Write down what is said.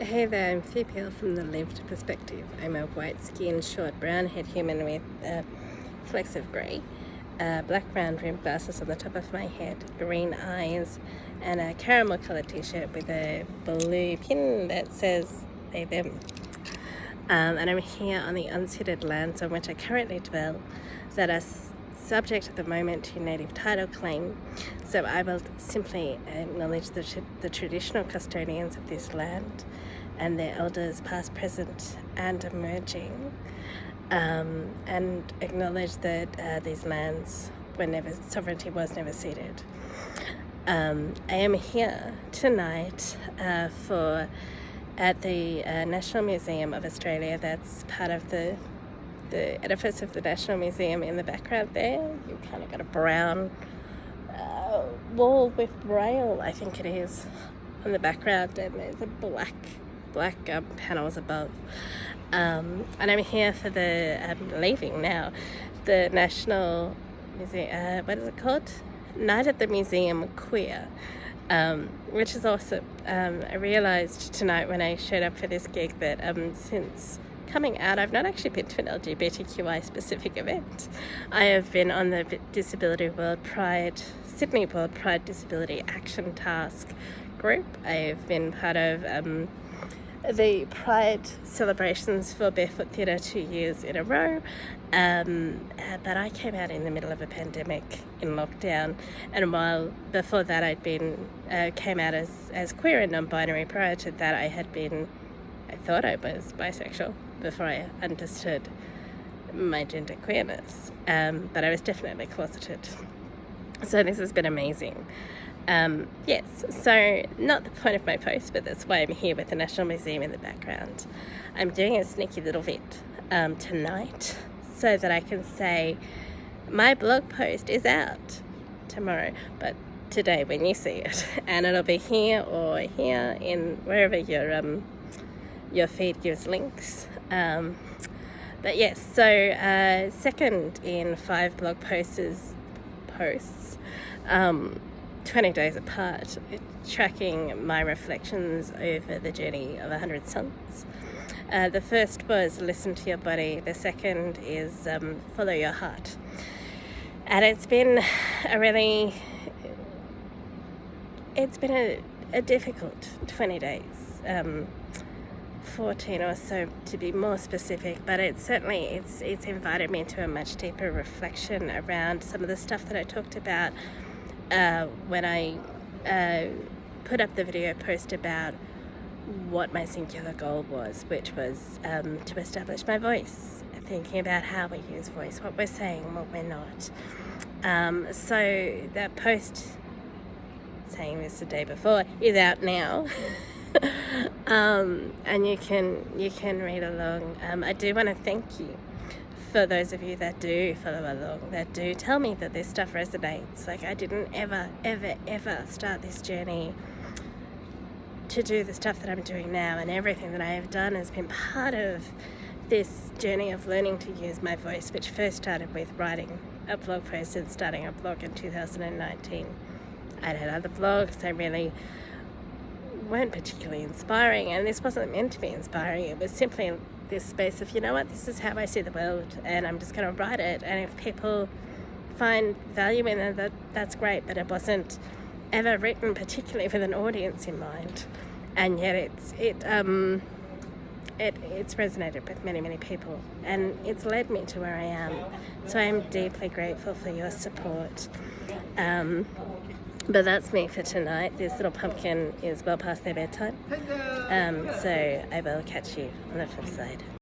Hey there, I'm Phoebe from the lived perspective. I'm a white-skinned, short, brown-haired human with flecks of grey, black round rimmed glasses on the top of my head, green eyes, and a caramel-coloured t-shirt with a blue pin that says they, them. And I'm here on the unceded lands on which I currently dwell that are subject at the moment to native title claim. So I will simply acknowledge the traditional custodians of this land and their elders past, present and emerging, and acknowledge that these lands sovereignty was never ceded. I am here tonight at the National Museum of Australia. That's part of the edifice of the National Museum in the background there. You kind of got a brown wall with braille, I think it is, on the background, and there's a black panels above. And I'm here for leaving now, the National Museum, what is it called? Night at the Museum Queer, which is awesome. I realised tonight when I showed up for this gig that since coming out, I've not actually been to an LGBTQI specific event. I have been on the Sydney World Pride Disability Action Task group. I have been part of the Pride celebrations for Barefoot Theatre 2 years in a row, but I came out in the middle of a pandemic in lockdown, and while before that I'd been came out as queer and non-binary. Prior to that I thought I was bisexual before I understood my gender queerness, but I was definitely closeted. So this has been amazing. Yes, so not the point of my post, but that's why I'm here with the National Museum in the background. I'm doing a sneaky little bit tonight so that I can say my blog post is out tomorrow, but today when you see it, and it'll be here or here in wherever your feed gives links. But yes, so second in 5 blog posts 20 days apart, tracking my reflections over the journey of 100 suns. The first was listen to your body. The second is follow your heart. And it's been a difficult 20 days, 14 or so to be more specific, but it's invited me into a much deeper reflection around some of the stuff that I talked about when I put up the video post about what my singular goal was, which was to establish my voice, thinking about how we use voice, what we're saying, what we're not. So that post, saying this the day before, is out now. And you can read along. I do want to thank you for those of you that do follow along, that do tell me that this stuff resonates. Like, I didn't ever start this journey to do the stuff that I'm doing now, and everything that I have done has been part of this journey of learning to use my voice, which first started with writing a blog post and starting a blog in 2019. I'd had other blogs, they really weren't particularly inspiring, and this wasn't meant to be inspiring. It was simply this space of, you know what, this is how I see the world, and I'm just going to write it, and if people find value in it, that's great. But it wasn't ever written particularly with an audience in mind, and yet it's resonated with many people, and it's led me to where I am. So I am deeply grateful for your support. But that's me for tonight. This little pumpkin is well past their bedtime. So I will catch you on the flip side.